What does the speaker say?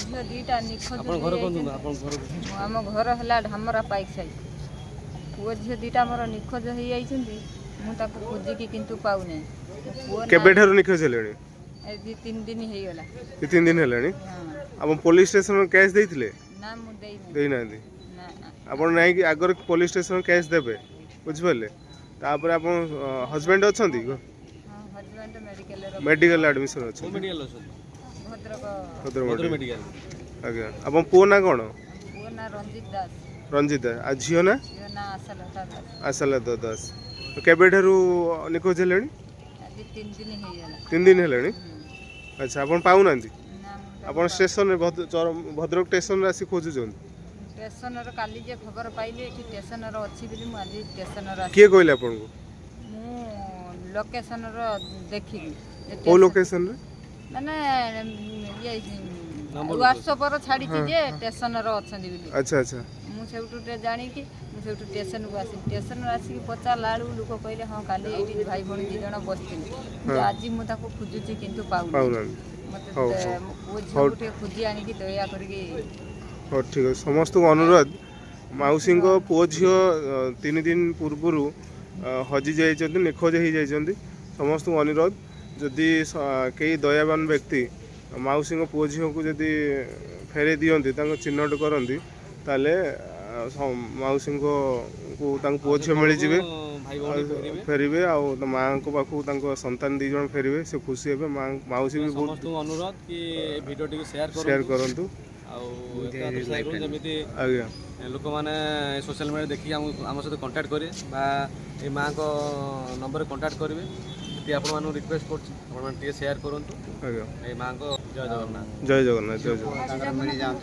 झील दीटा निखोज आम घर है ढामरा पाइक साई पुओ झील दीटा मोर निखोज हो जाती खोजिकी किंतु पाऊना केबे ठारू निखोज हेलेनी 3 दिन हो गला 3 दिन हेलेनी आप पुलिस स्टेशन केस देइथिले ना मु देई नांदी आपण नाही कि आगर पुलिस स्टेशन केस देबे बुझ पाले तापर आपण हस्बैंड अछंती हस्बैंड मेडिकल एडमिशन अछि भद्रक मेडिकल आज्ञा आपण पो ना कोन पुओ ना रंजित दास आ झियो ना आशालता दास आशालता दास केबे ठारू निखोज हेलेनी आज 3 दिन हो गला 3 दिन हेलेनी अच्छा आपण पाउ नांदी ना आपण स्टेशन भद्रक स्टेशन आसी खोजु जोन स्टेशन रो काली जे खबर पाइले कि स्टेशन रो अछि बिली मु आज स्टेशन रो के कहले आपण को मु लोकेशन रो देखि ओ लोकेशन रे माने ये व्हाट्सएप रो छाडी छी जे स्टेशन रो अछंदी बिली अच्छा अच्छा मु सेउटु जानि कि मु सेउटु स्टेशन को आसी स्टेशन रो आसी पचा लाडू लोक कहले हां काली एठी भाई भणी दी जण बसथिन आज मु ताको खोजु छी किंतु पाउना मते ओ झोटे खोजी आनी कि दया करके हो ठीक है समस्त को अनुरोध मौसी पुओ झील 3 दिन पूर्व हजि जाइछन्ति निखोज हो जाइछन्ति समस्त को अनुरोध जदि कई दयावान व्यक्ति मौसी पुओ झील को जदि फेरे दियंती चिन्हट करती ताले मौसी को पुओ झील मिल जाए फेरबे माँ को पाखु संतान 2 जन फेरबे से खुशी हे मौसी भी बहुत अनुरोध कि वीडियो शेयर करंतु लोक मैंने सोशल मीडिया देखिए आम सहित कंटाक्ट करेंगे माँ को नंबर कंटाक्ट करेंगे आप रिक्वेस्ट कर शेयर करूँ माँ को जय जगन्नाथ जय जगन्नाथ जय जगन्नाथ।